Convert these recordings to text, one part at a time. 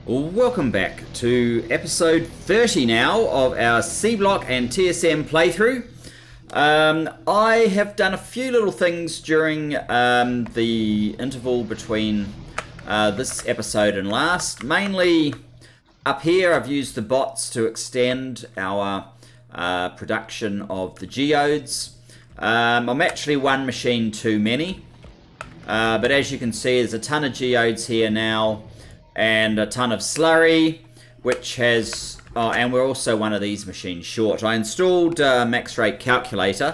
Welcome back to episode 30 now of our Seablock and TSM playthrough. I have done a few little things during the interval between this episode and last. Mainly up here I've used the bots to extend our production of the geodes. I'm actually one machine too many, but as you can see there's a ton of geodes here now. And a ton of slurry, which has... Oh, and we're also one of these machines short. I installed max rate calculator,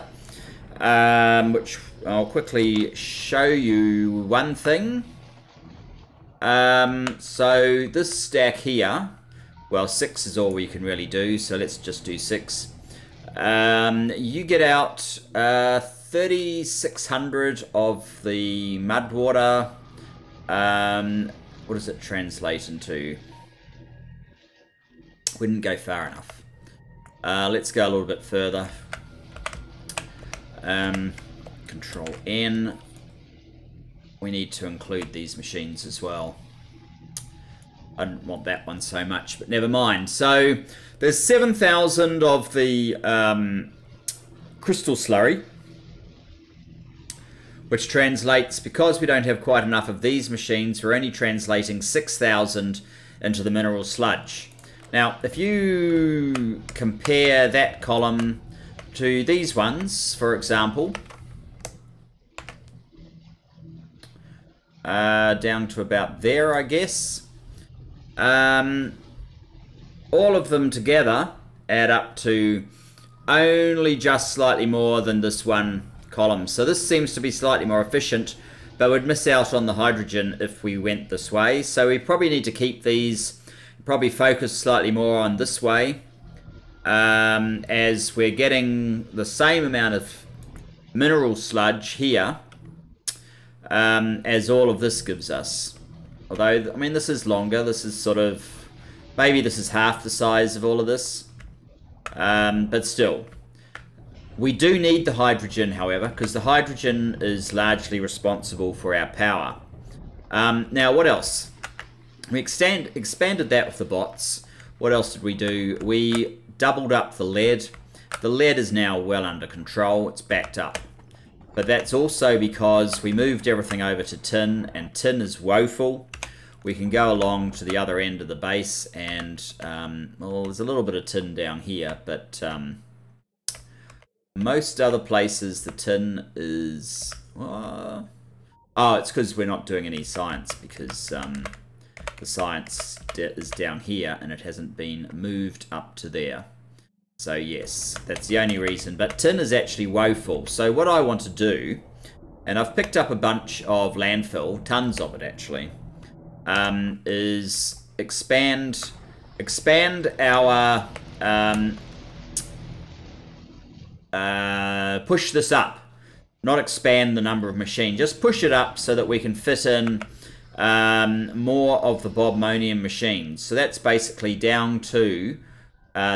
which I'll quickly show you one thing. So this stack here, well, 6 is all we can really do, so let's just do 6. You get out 3,600 of the mud water. What does it translate into? We didn't go far enough. Let's go a little bit further. Control N. We need to include these machines as well. I didn't want that one so much, but never mind. So there's 7,000 of the crystal slurry, which translates, because we don't have quite enough of these machines, we're only translating 6,000 into the mineral sludge. Now, if you compare that column to these ones, for example, down to about there, I guess, all of them together add up to only just slightly more than this one column. So this seems to be slightly more efficient, but we'd miss out on the hydrogen if we went this way. So we probably need to keep these, probably focus slightly more on this way, as we're getting the same amount of mineral sludge here as all of this gives us. Although, I mean, this is longer. This is sort of, maybe this is half the size of all of this, but still. We do need the hydrogen, however, because the hydrogen is largely responsible for our power. Now, what else? We expanded that with the bots. What else did we do? We doubled up the lead. The lead is now well under control. It's backed up. But that's also because we moved everything over to tin, and tin is woeful. We can go along to the other end of the base, and, well, there's a little bit of tin down here, but... most other places the tin is... oh, it's because we're not doing any science, because the science is down here and it hasn't been moved up to there. So yes, that's the only reason. But tin is actually woeful. So what I want to do, and I've picked up a bunch of landfill, tons of it actually, is expand our... push this up, not expand the number of machines, just push it up so that we can fit in more of the Bobmonium machines. So that's basically down to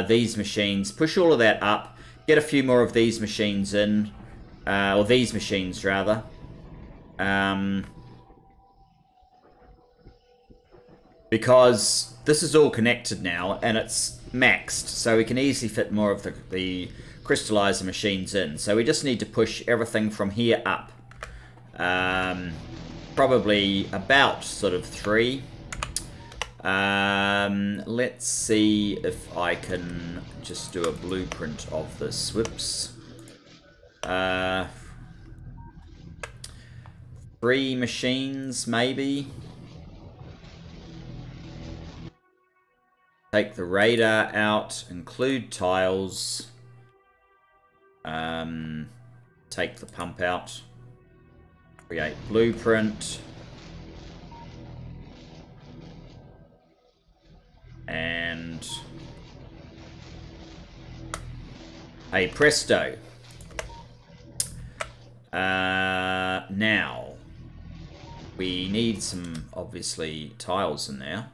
these machines. Push all of that up, get a few more of these machines in, or these machines rather, because this is all connected now and it's maxed, so we can easily fit more of the crystallizer machines in. So we just need to push everything from here up, probably about sort of 3. Let's see if I can just do a blueprint of this. Whoops. 3 machines maybe. Take the radar out, include tiles. Take the pump out, create blueprint, and hey presto. Now we need some obviously tiles in there.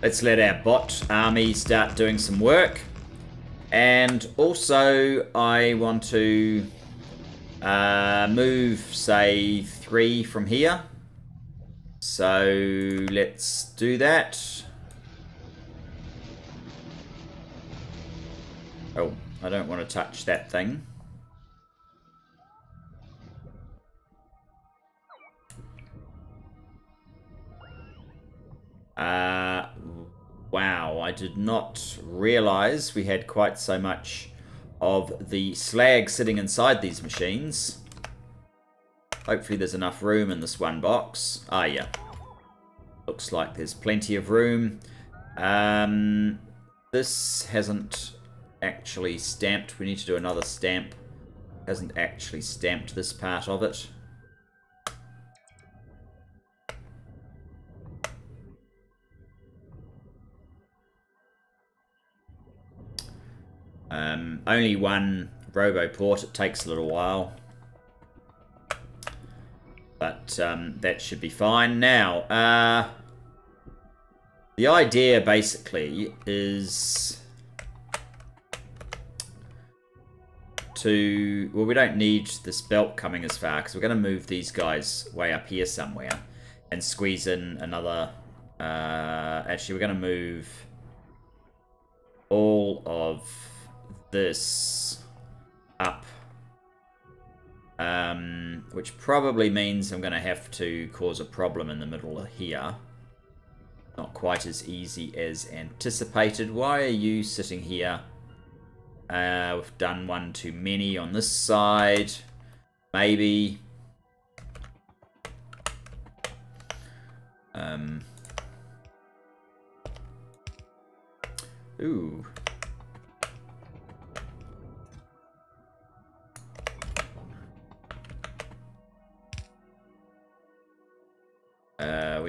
Let's let our bot army start doing some work. And also, I want to move, say, 3 from here. So let's do that. Oh, I don't want to touch that thing. Wow, I did not realize we had quite so much of the slag sitting inside these machines. Hopefully there's enough room in this one box. Ah, yeah. Looks like there's plenty of room. This hasn't actually stamped. We need to do another stamp. Hasn't actually stamped this part of it. Only one RoboPort. It takes a little while. But that should be fine. Now, the idea basically is to... Well, we don't need this belt coming as far because we're going to move these guys way up here somewhere and squeeze in another... actually, we're going to move all of this up. Which probably means I'm going to have to cause a problem in the middle here. Not quite as easy as anticipated. Why are you sitting here? We've done one too many on this side. Maybe. Ooh.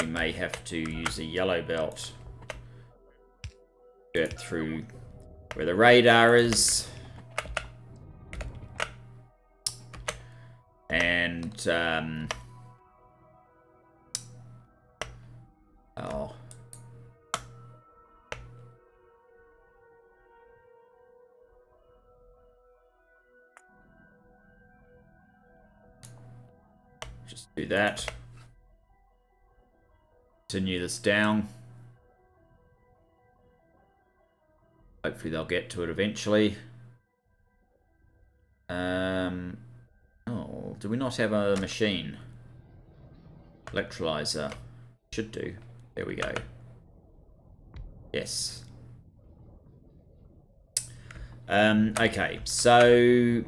We may have to use a yellow belt. Get through where the radar is. And, oh. Just do that. Continue this down. Hopefully they'll get to it eventually. Oh, do we not have a machine? Electrolyzer. Should do. There we go. Yes. Okay, so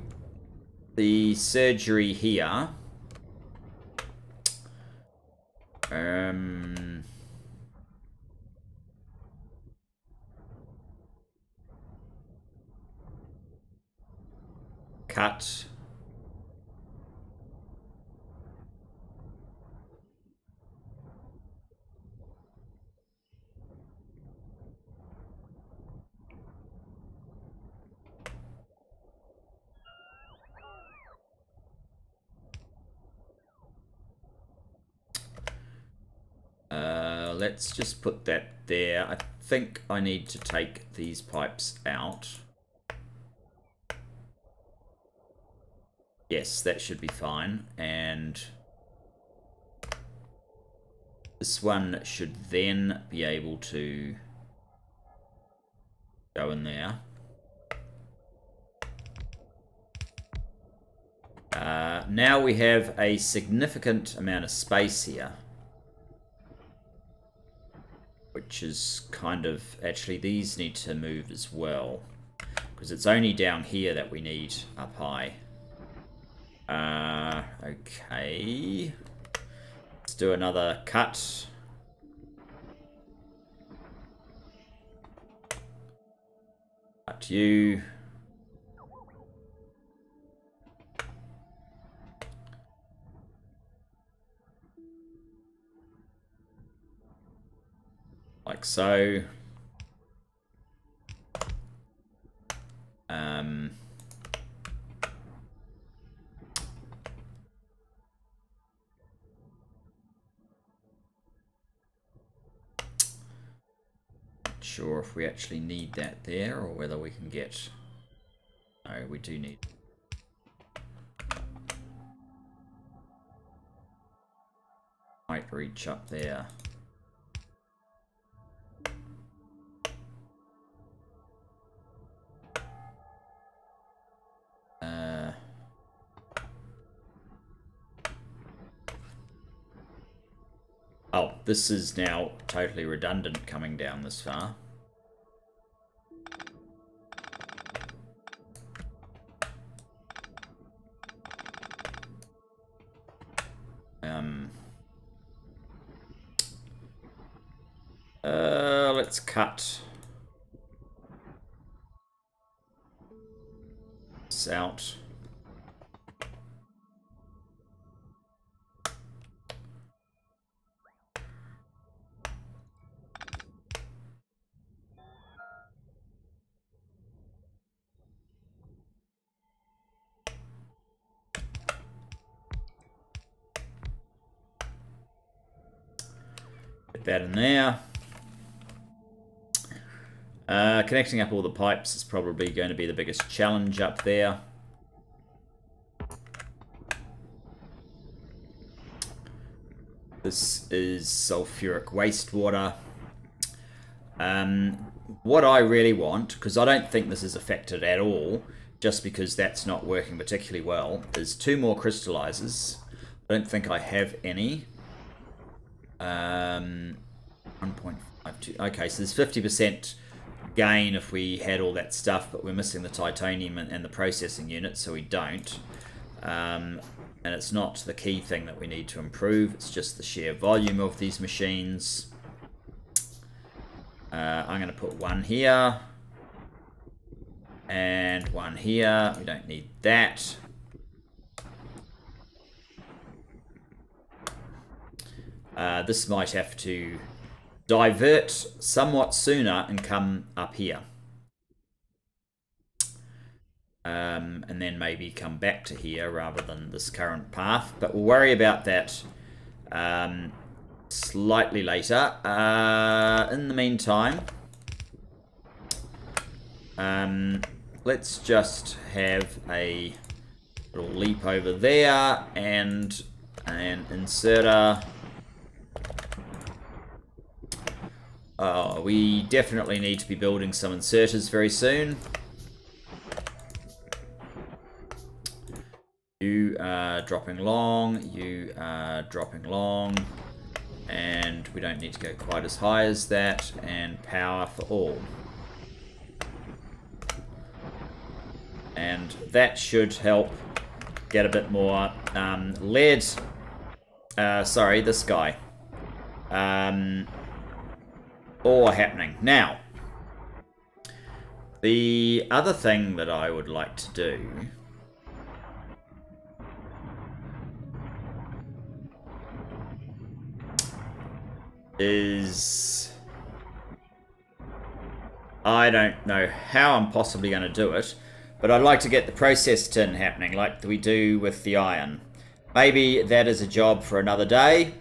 the surgery here. Cut. Let's just put that there. I think I need to take these pipes out. Yes, that should be fine. And this one should then be able to go in there. Now we have a significant amount of space here. Which is kind of... Actually, these need to move as well. Because it's only down here that we need up high. Okay. Let's do another cut. Cut you. Like so. Not sure if we actually need that there or whether we can get... No, we do need... Right breach up there. Oh, this is now totally redundant coming down this far. Let's cut this out. Get that in there. Connecting up all the pipes is probably going to be the biggest challenge up there. This is sulfuric wastewater. What I really want, because I don't think this is affected at all, just because that's not working particularly well, is 2 more crystallizers. I don't think I have any. 1.52. Okay, so there's 50% gain if we had all that stuff, but we're missing the titanium and the processing unit, so we don't. And it's not the key thing that we need to improve, it's just the sheer volume of these machines. I'm going to put 1 here and 1 here. We don't need that. This might have to divert somewhat sooner and come up here. And then maybe come back to here rather than this current path. But we'll worry about that slightly later. In the meantime, let's just have a little leap over there and an inserter. Oh, we definitely need to be building some inserters very soon. You are dropping long, you are dropping long, and we don't need to go quite as high as that, and power for all. And that should help get a bit more lead. Sorry, this guy. All happening. Now, the other thing that I would like to do is, I don't know how I'm possibly going to do it, but I'd like to get the process tin happening like we do with the iron. Maybe that is a job for another day.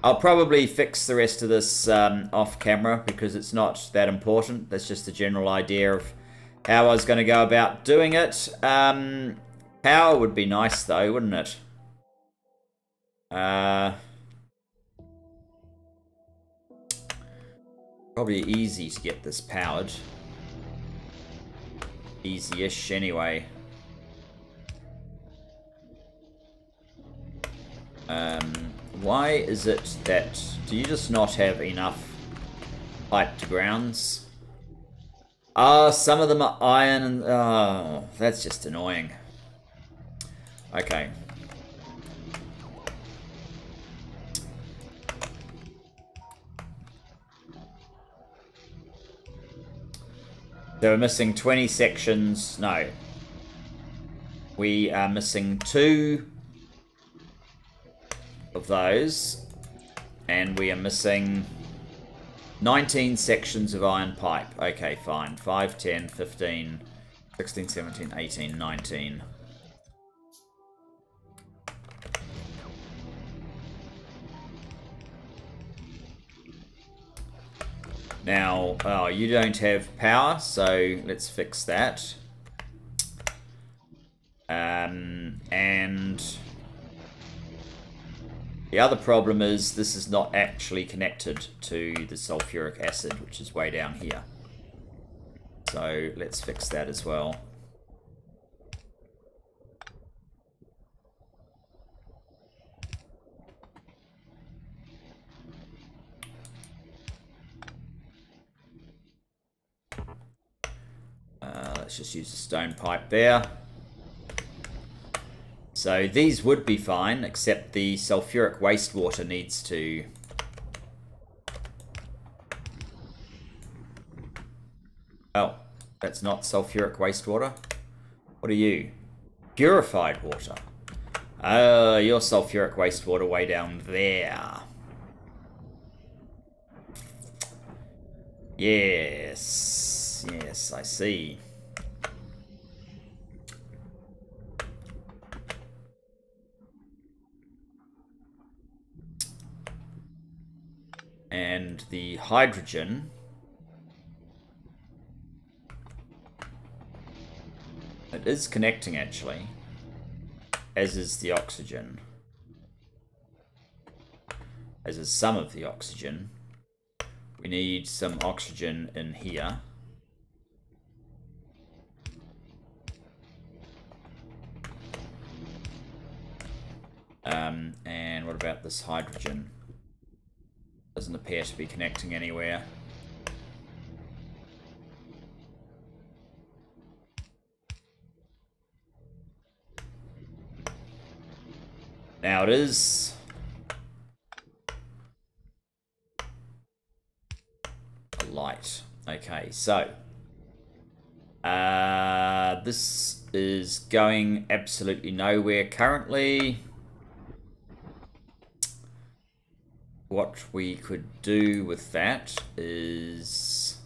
I'll probably fix the rest of this off camera because it's not that important. That's just a general idea of how I was going to go about doing it. Power would be nice though, wouldn't it? Probably easy to get this powered. Easy-ish anyway. Why is it that... Do you just not have enough pipe to grounds? Ah, some of them are iron and... Oh, that's just annoying. Okay. So we're missing 20 sections. No. We are missing 2 of those. And we are missing 19 sections of iron pipe. Okay, fine. 5, 10, 15, 16, 17, 18, 19. Now, oh, you don't have power, so let's fix that. And The other problem is this is not actually connected to the sulfuric acid, which is way down here. So let's fix that as well. Let's just use a stone pipe there. So these would be fine, except the sulfuric wastewater needs to... Oh, that's not sulfuric wastewater. What are you? Purified water. Oh, your sulfuric wastewater way down there. Yes, yes, I see. And the hydrogen, it is connecting actually, as is the oxygen, as is some of the oxygen. We need some oxygen in here. And what about this hydrogen? Doesn't appear to be connecting anywhere. Now it is. A light. Okay, so this is going absolutely nowhere currently. What we could do with that is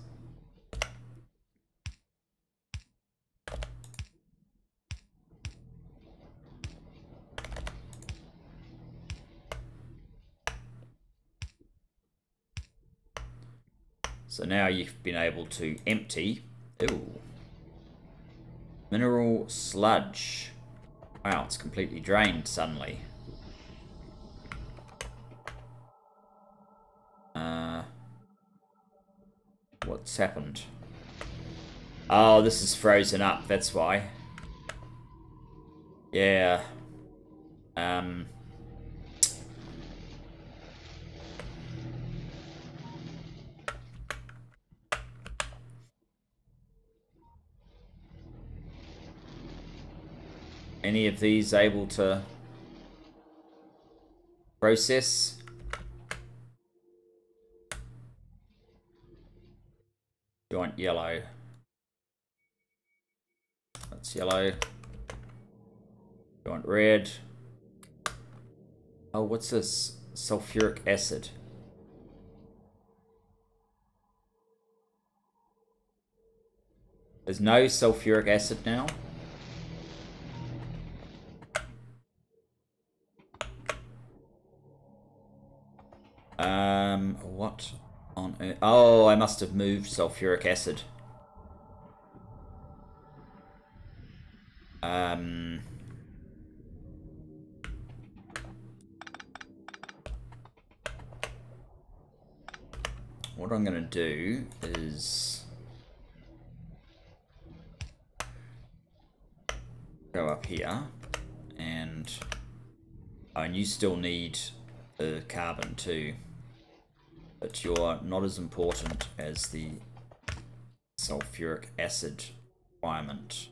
so now you've been able to empty. Ooh. Mineral sludge. Wow, it's completely drained suddenly. What's happened? Oh, this is frozen up, that's why. Yeah. Any of these able to process? You want yellow. That's yellow. You want red. Oh, what's this? Sulfuric acid. There's no sulfuric acid now. What on earth? Oh, I must have moved sulfuric acid. What I'm gonna do is go up here and oh, and you still need the carbon too, but you're not as important as the sulfuric acid requirement.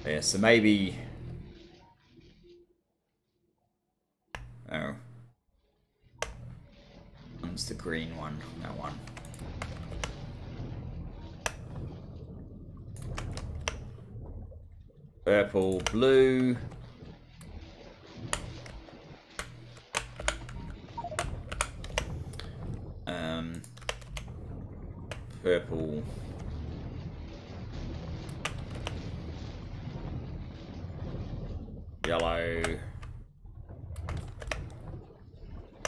Yeah, so maybe... Oh. One's the green one, that one. Purple, blue. Purple. Yellow.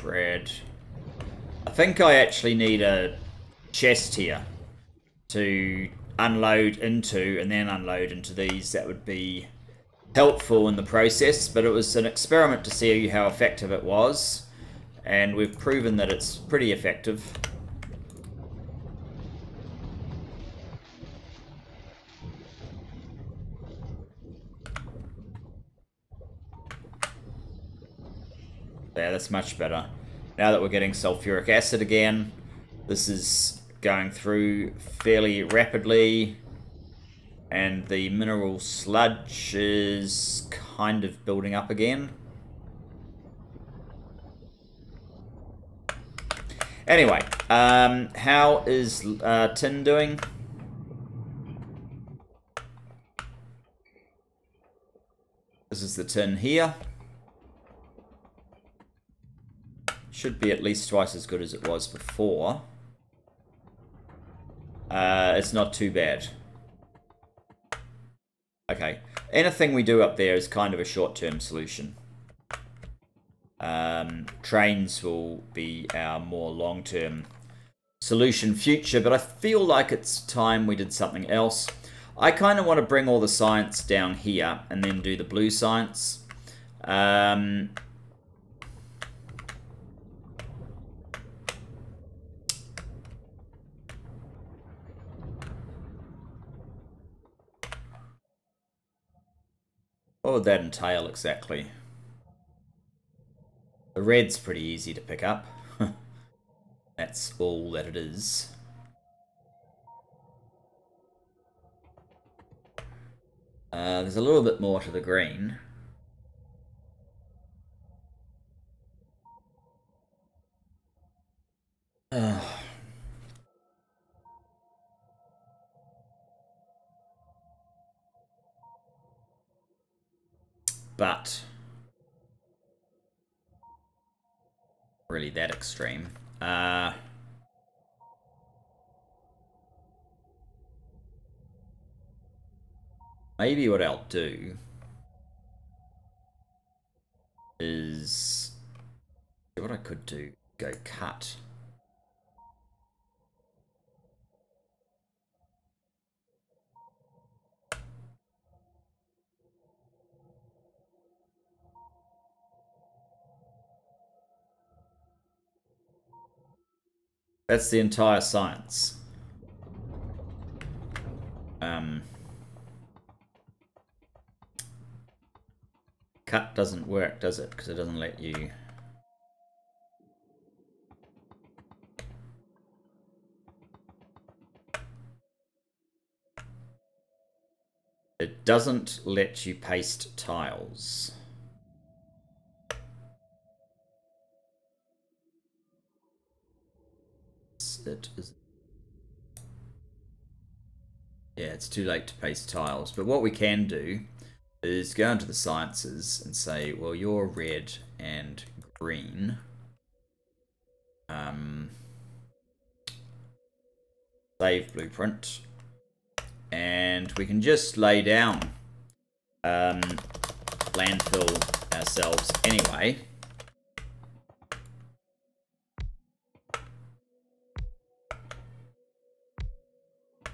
Red. think I actually need a chest here to unload into and then unload into these. That would be helpful in the process, but it was an experiment to see how effective it was, and we've proven that it's pretty effective. Yeah, that's much better. Now that we're getting sulfuric acid again, this is going through fairly rapidly, and the mineral sludge is kind of building up again. Anyway, how is tin doing? This is the tin here. Should be at least twice as good as it was before. It's not too bad. Okay, anything we do up there is kind of a short-term solution. Trains will be our more long-term solution future, but I feel like it's time we did something else. I kind of want to bring all the science down here and then do the blue science. What would that entail exactly? The red's pretty easy to pick up. That's all that it is. There's a little bit more to the green. But really that extreme. Maybe what I'll do is what I could do, go cut. That's the entire science. Cut doesn't work, does it? Because it doesn't let you... It doesn't let you paste tiles. It is... Yeah, it's too late to paste tiles. But what we can do is go into the sciences and say, well, you're red and green. Save blueprint. And we can just lay down landfill ourselves anyway.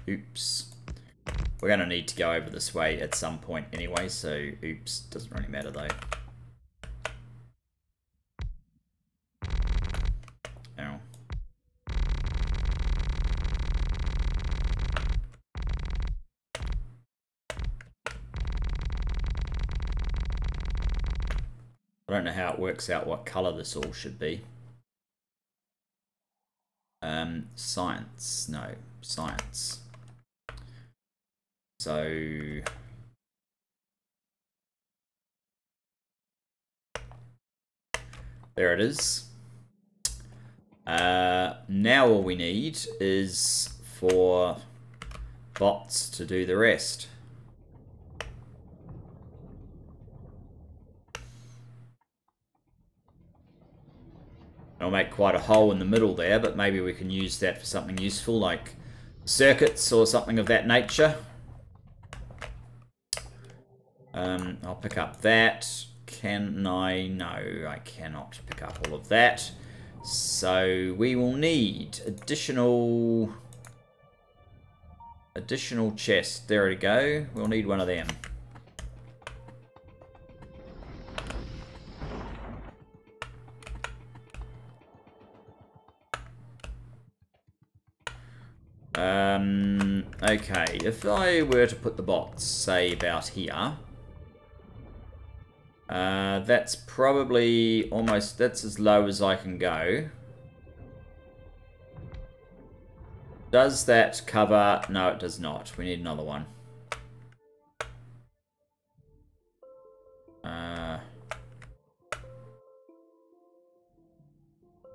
Oops. We're going to need to go over this way at some point anyway, so oops, doesn't really matter though. Ow. I don't know how it works out what colour this all should be. Science. No, science. So... there it is. Now all we need is for bots to do the rest. I'll make quite a hole in the middle there, but maybe we can use that for something useful like circuits or something of that nature. I'll pick up that. Can I? No, I cannot pick up all of that. So we will need additional chests. There we go. We'll need one of them. Okay, if I were to put the bots, say, about here, that's probably almost, that's as low as I can go. Does that cover? No, it does not. We need another one.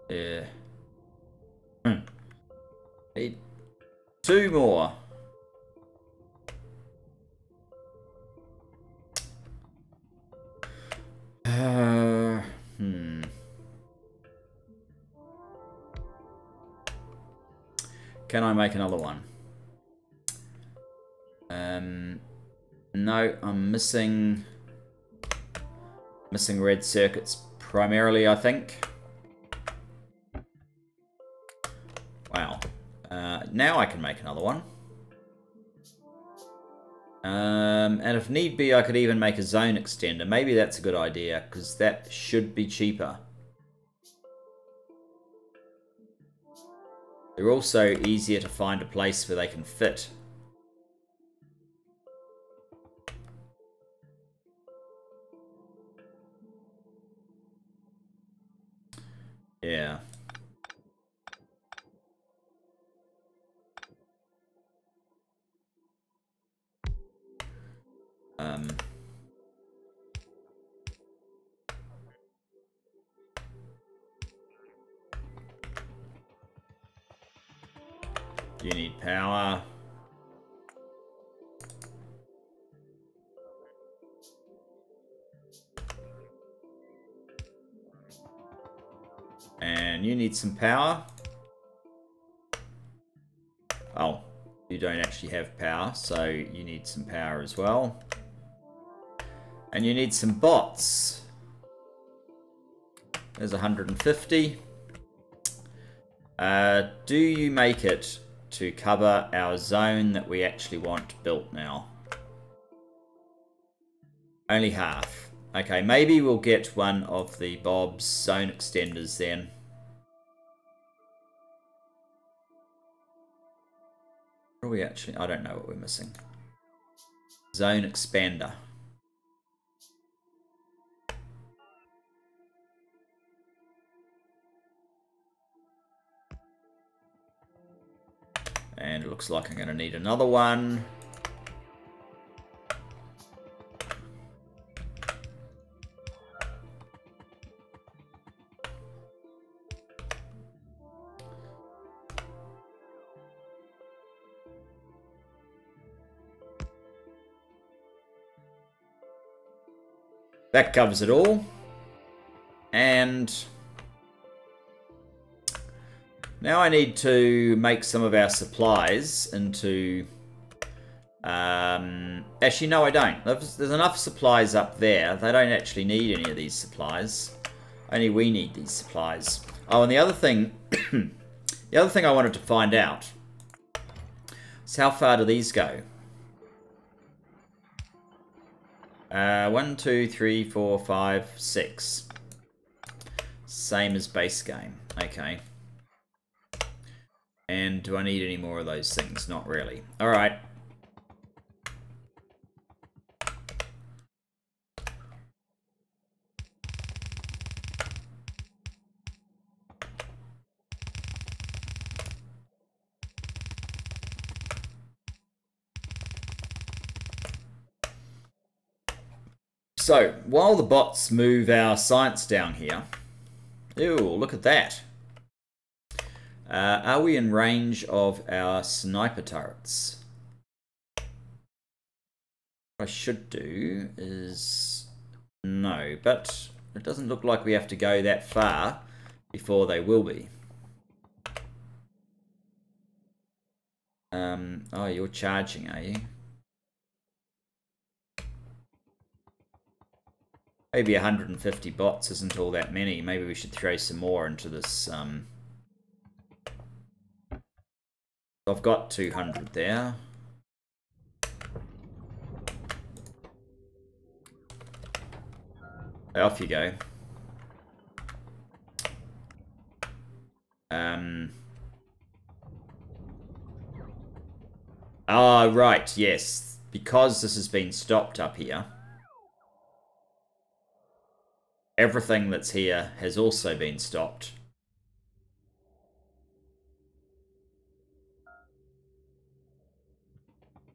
Yeah. Need 2 more. Can I make another one? No, I'm missing red circuits primarily, I think. Wow. Now I can make another one. And if need be, I could even make a zone extender. Maybe that's a good idea, because that should be cheaper. They're also easier to find a place where they can fit. Yeah. You need power. And you need some power. Oh, you don't actually have power, so you need some power as well. And you need some bots. There's 150. Do you make it to cover our zone that we actually want built now? Only half. Okay, maybe we'll get one of the Bob's zone extenders then. What are we actually? I don't know what we're missing. Zone expander. And it looks like I'm going to need another one. That covers it all. And now I need to make some of our supplies into... actually, no, I don't. There's enough supplies up there. They don't actually need any of these supplies. Only we need these supplies. Oh, and the other thing... the other thing I wanted to find out is how far do these go? 1, 2, 3, 4, 5, 6. Same as base game. Okay. And do I need any more of those things? Not really. Alright. So, while the bots move our science down here... Ew, look at that. Are we in range of our sniper turrets? What I should do is... No, but it doesn't look like we have to go that far before they will be. Oh, you're charging, are you? Maybe 150 bots isn't all that many. Maybe we should throw some more into this. I've got 200 there. Off you go. Ah, right, yes. Because this has been stopped up here, everything that's here has also been stopped.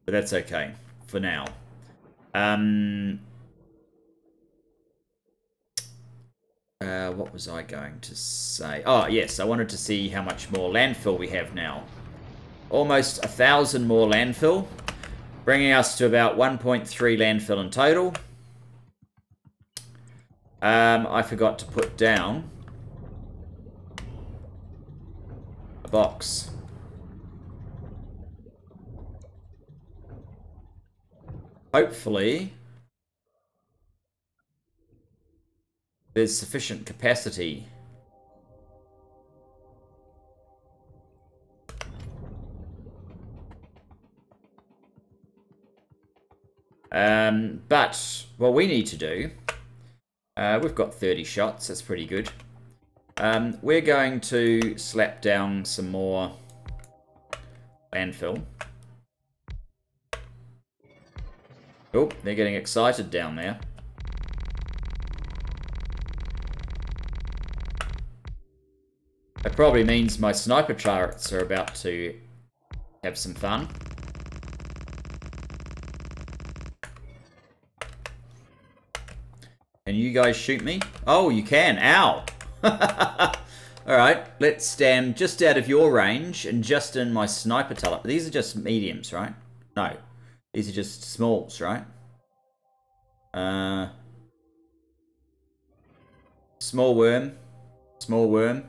But that's okay for now. What was I going to say? Oh, yes, I wanted to see how much more landfill we have now. Almost 1,000 more landfill, bringing us to about 1.3 landfill in total. I forgot to put down a box. Hopefully there's sufficient capacity. But what we need to do, we've got 30 shots, that's pretty good. We're going to slap down some more landfill. Oh, they're getting excited down there. That probably means my sniper turrets are about to have some fun. Can you guys shoot me? Oh, you can. Ow! Alright, let's stand just out of your range and just in my sniper turret. These are just mediums, right? No. These are just smalls, right? Small worm. Small worm.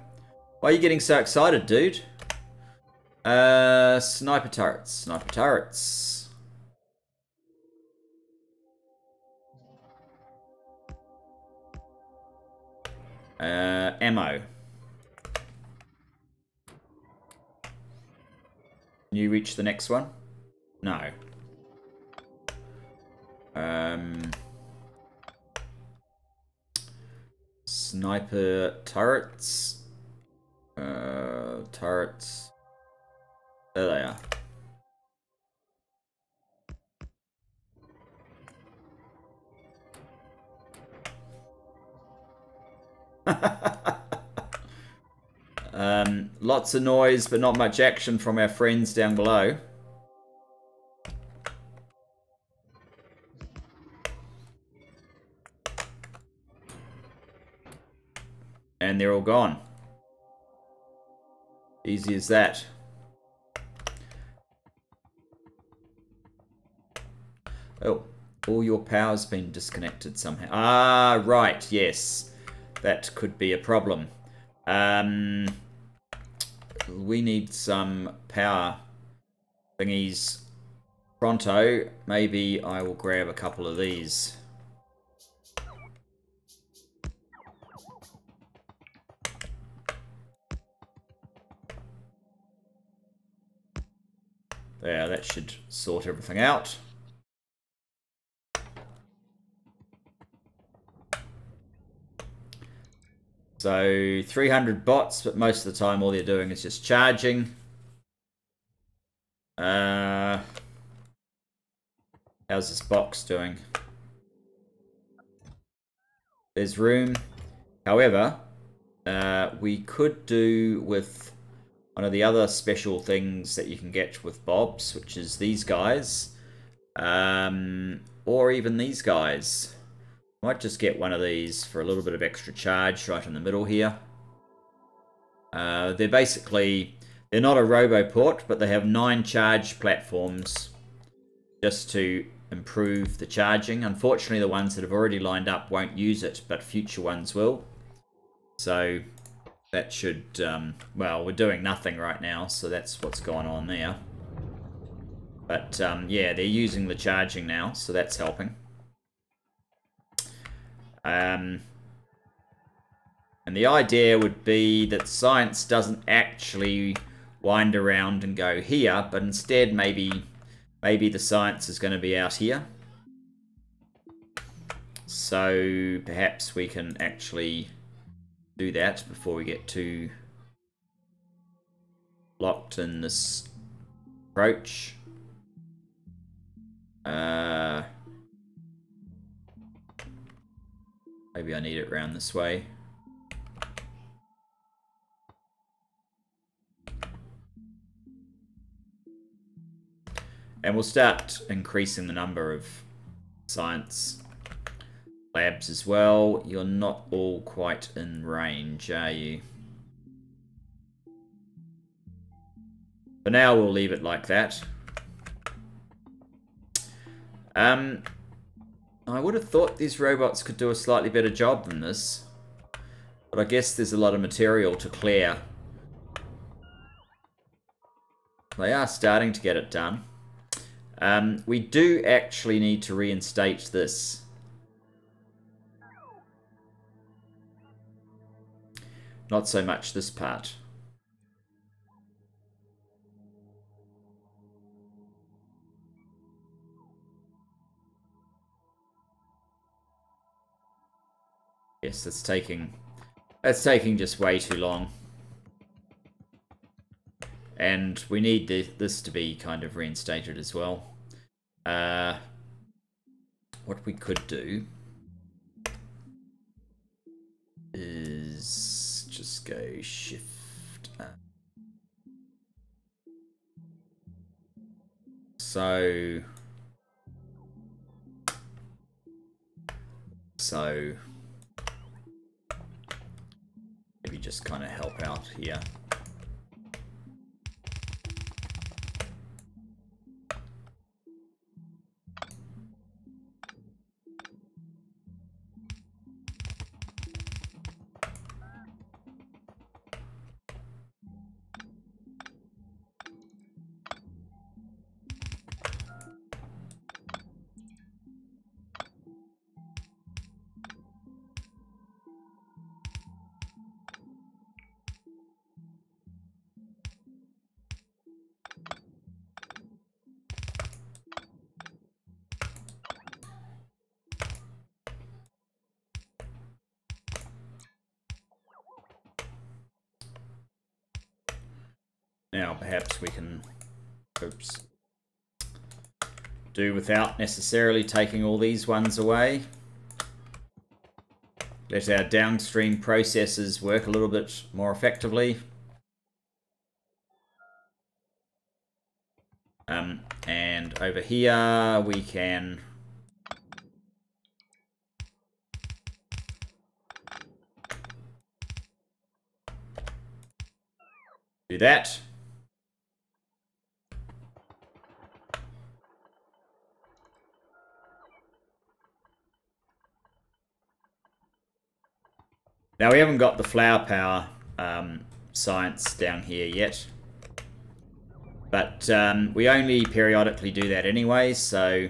Why are you getting so excited, dude? Sniper turrets. Sniper turrets. Ammo. Can you reach the next one? No. Sniper turrets. Turrets. There they are. Lots of noise, but not much action from our friends down below. And they're all gone. Easy as that. Oh, all your power's been disconnected somehow. Ah, right, yes. That could be a problem. We need some power thingies pronto. Maybe I will grab a couple of these. There, that should sort everything out. So 300 bots, but most of the time all they're doing is just charging. How's this box doing? There's room. However, we could do with one of the other special things that you can get with bobs, which is these guys. Or even these guys. Might just get one of these for a little bit of extra charge right in the middle here. They're basically, they're not a RoboPort, but they have 9 charge platforms just to improve the charging. Unfortunately, the ones that have already lined up won't use it, but future ones will. So that should, well, we're doing nothing right now, so that's what's going on there. But yeah, they're using the charging now, so that's helping. And the idea would be that science doesn't actually wind around and go here, but instead maybe the science is going to be out here. So perhaps we can actually do that before we get too locked in this approach. Maybe I need it round this way. And we'll start increasing the number of science labs as well. You're not all quite in range, are you? For now, we'll leave it like that. I would have thought these robots could do a slightly better job than this. But I guess there's a lot of material to clear. They are starting to get it done. We do actually need to reinstate this. Not so much this part. Yes, that's taking just way too long. And we need this to be kind of reinstated as well. What we could do is just go shift. So maybe just kind of help out here. Now perhaps we can, do without necessarily taking all these ones away. Let our downstream processes work a little bit more effectively. And over here we can do that. Now we haven't got the flower power science down here yet, but we only periodically do that anyway, so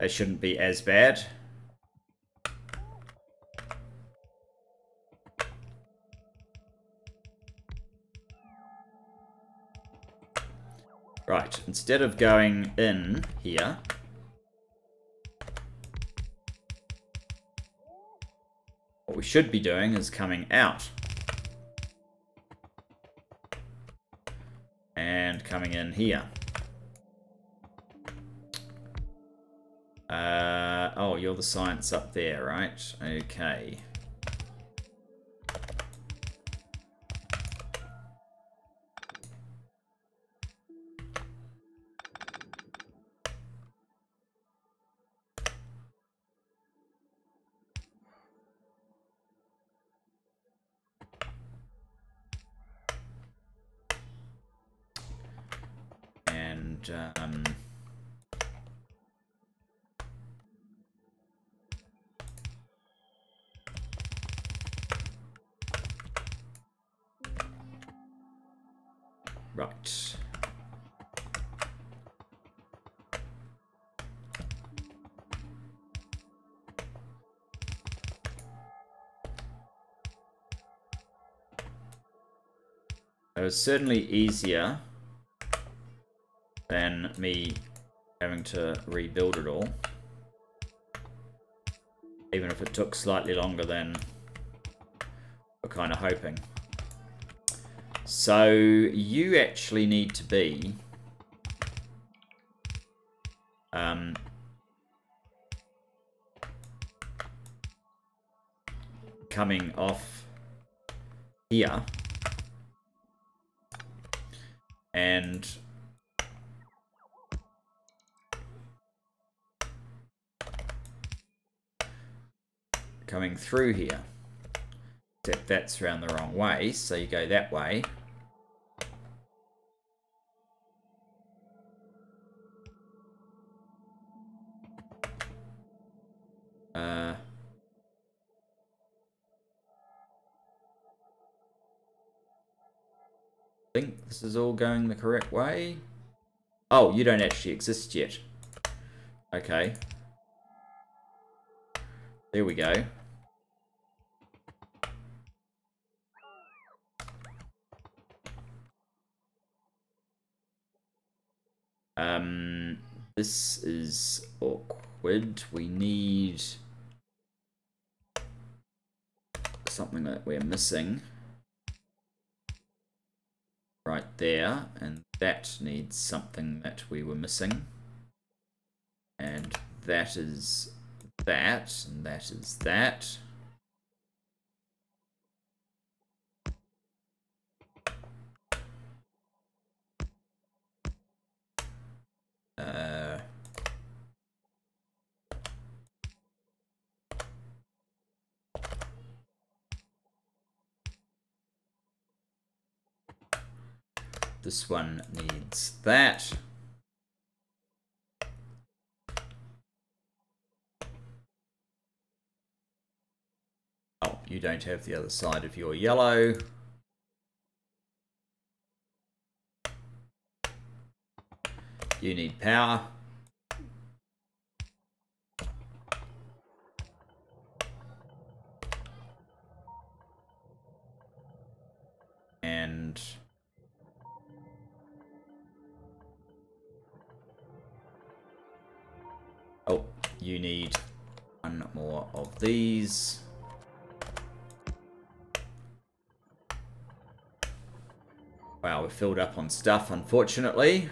it shouldn't be as bad. Right, instead of going in here, what we should be doing is coming out. And coming in here. Oh, you're the science up there, right? Okay. Right. It was certainly easier than me having to rebuild it all. Even if it took slightly longer than we're kind of hoping. So you actually need to be coming off here and coming through here. Except that's around the wrong way, so you go that way. I think this is all going the correct way. Oh, you don't actually exist yet. Okay. There we go. This is awkward. We need something that we're missing right there, and that needs something that we were missing, and that is that, and that is that. This one needs that. Oh, you don't have the other side of your yellow. You need power. And oh, you need one more of these. Wow, we're filled up on stuff, unfortunately.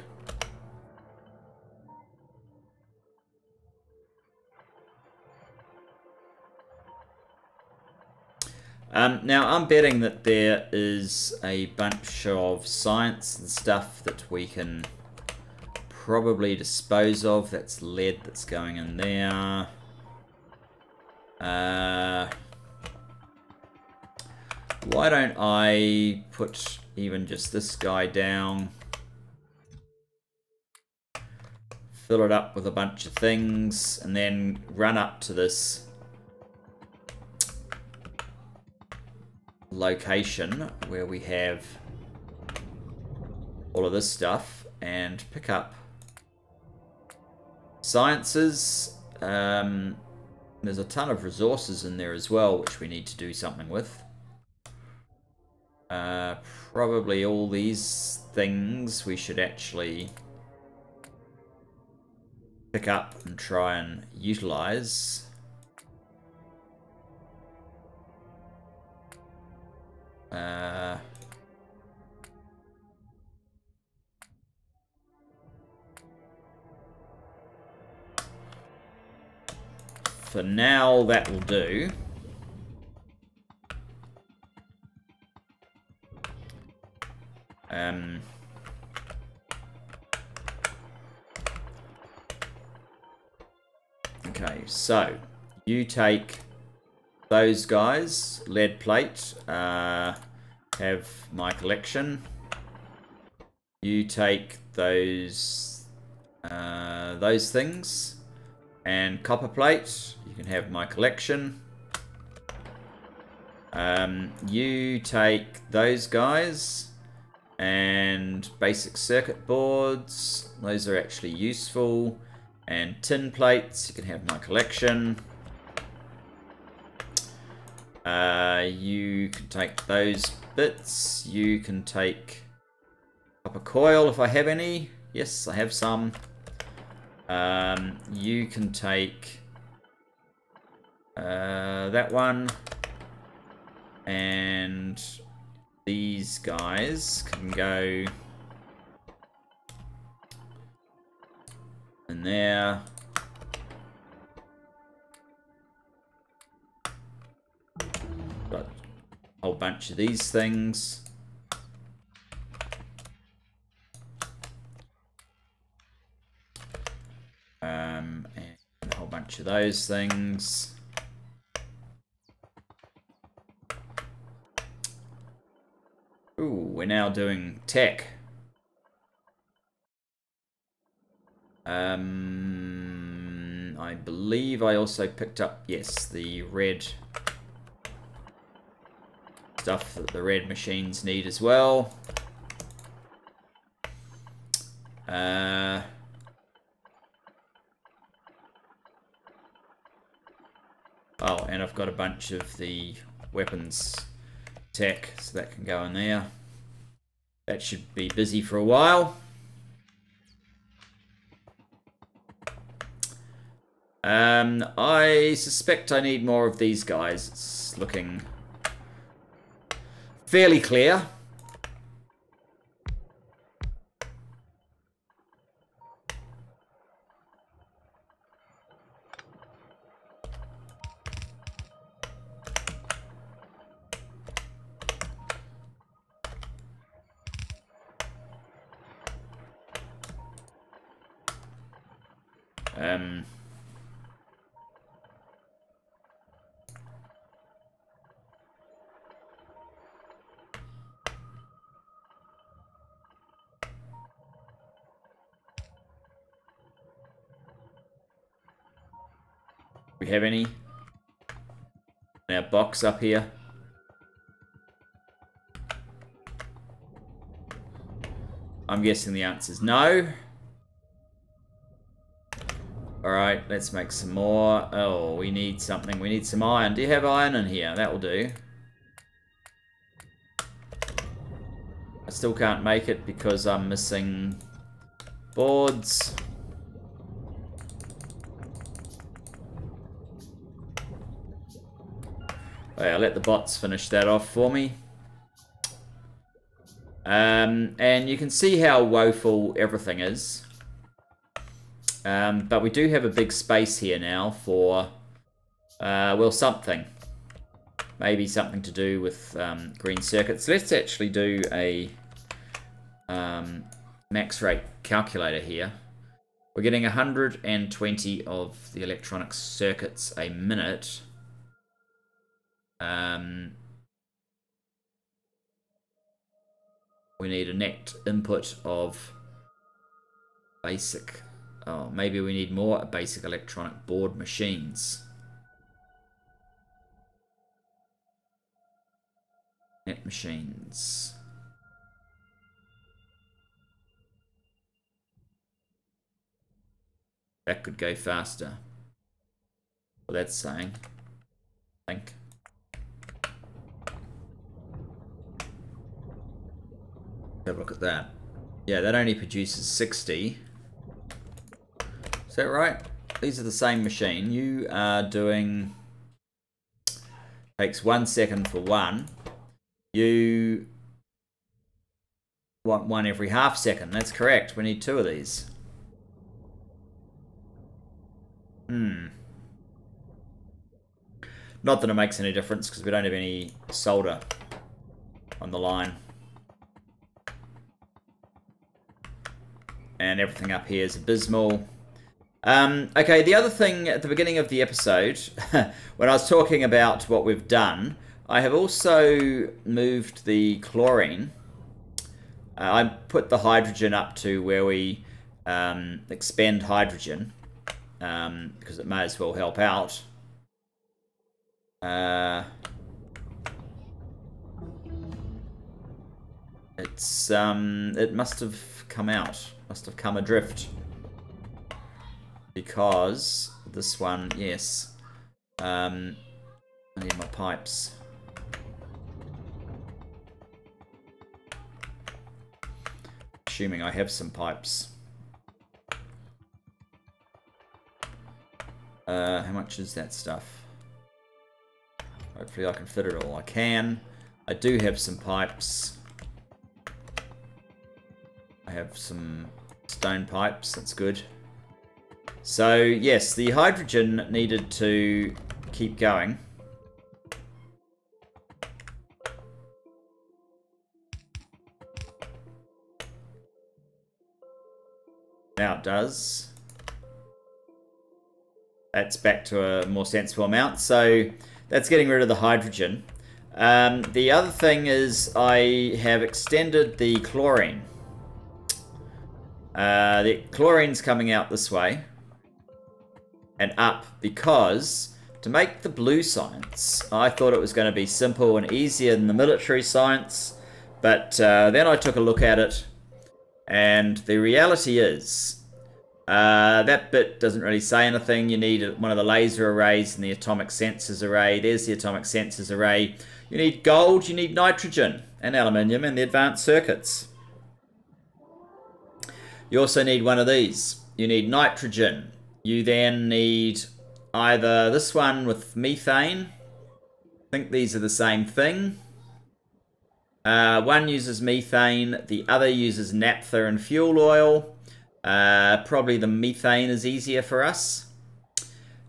Now, I'm betting that there is a bunch of science and stuff that we can probably dispose of. That's lead that's going in there. Why don't I put even just this guy down? Fill it up with a bunch of things, and then run up to this location where we have all of this stuff and pick up sciences. There's a ton of resources in there as well, which we need to do something with. Probably all these things we should actually pick up and try and utilize. For now, that will do. Okay, so you take those guys, lead plate, have my collection. You take those things, and copper plate, you can have my collection. You take those guys and basic circuit boards, those are actually useful, and tin plates, you can have my collection. You can take those bits. You can take copper coil if I have any. Yes, I have some. You can take that one. And these guys can go in there. Got a whole bunch of these things. And a whole bunch of those things. Ooh, we're now doing tech. I believe I also picked up, yes, the red stuff that the red machines need as well. Oh, and I've got a bunch of the weapons tech, so that can go in there. That should be busy for a while. I suspect I need more of these guys. It's looking fairly clear. We have any in our box up here? I'm guessing the answer is no. Alright, let's make some more. Oh, we need something. We need some iron. Do you have iron in here? That will do. I still can't make it because I'm missing boards. Okay, I'll let the bots finish that off for me. And you can see how woeful everything is. But we do have a big space here now for, well, something. Maybe something to do with green circuits. Let's actually do a max rate calculator here. We're getting 120 of the electronic circuits a minute. We need a net input of basic. Oh, maybe we need more basic electronic board machines. Net machines. That could go faster. Well, that's saying. I think. Have a look at that. Yeah, that only produces 60. Is that right? These are the same machine. You are doing... Takes 1 second for one. You want one every half second. That's correct. We need 2 of these. Not that it makes any difference because we don't have any solder on the line. And everything up here is abysmal. Okay, the other thing at the beginning of the episode, when I was talking about what we've done, I have also moved the chlorine. I put the hydrogen up to where we expend hydrogen, because it may as well help out. It must have come out. Must have come adrift. Because this one, yes. I need my pipes. Assuming I have some pipes. How much is that stuff? Hopefully I can fit it all. I can. I do have some pipes. I have some stone pipes. That's good. So, yes, the hydrogen needed to keep going. Now it does. That's back to a more sensible amount. So that's getting rid of the hydrogen. The other thing is I have extended the chlorine. The chlorine's coming out this way and up because to make the blue science, I thought it was going to be simple and easier than the military science. But then I took a look at it, and the reality is that bit doesn't really say anything. You need one of the laser arrays and the atomic sensors array. There's the atomic sensors array. You need gold, you need nitrogen and aluminium in the advanced circuits. You also need one of these. You need nitrogen. You then need either this one with methane. I think these are the same thing. One uses methane, the other uses naphtha and fuel oil. Probably the methane is easier for us.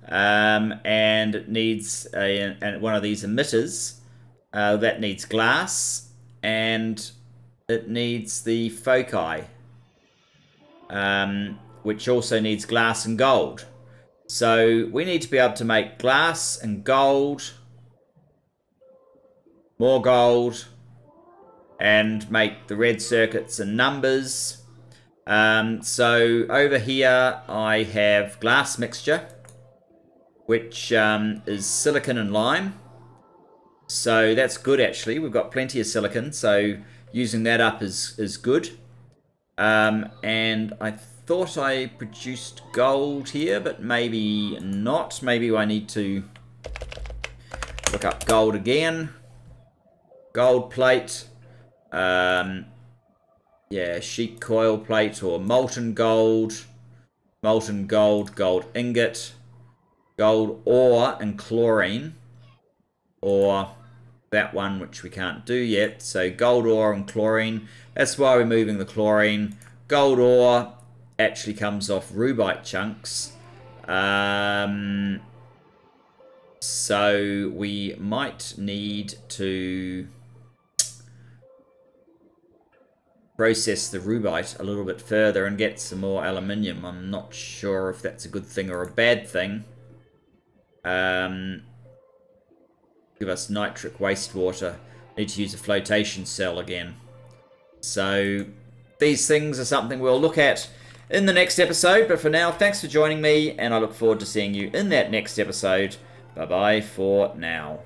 And it needs one of these emitters. That needs glass, and it needs the foci, which also needs glass and gold. So we need to be able to make glass and gold, more gold, and make the red circuits and numbers. So over here I have glass mixture, which is silicon and lime. So that's good actually. We've got plenty of silicon, so using that up is good. And I thought I produced gold here, but maybe not. Maybe I need to look up gold again. Gold plate. Yeah, sheet coil plate or molten gold, gold ingot, gold ore and chlorine, or that one which we can't do yet. So gold ore and chlorine, that's why we're moving the chlorine. Gold ore actually comes off rubite chunks. So we might need to process the rubite a little bit further and get some more aluminium. I'm not sure if that's a good thing or a bad thing. Give us nitric wastewater. Need to use a flotation cell again. So these things are something we'll look at in the next episode. But for now, thanks for joining me, and I look forward to seeing you in that next episode. Bye-bye for now.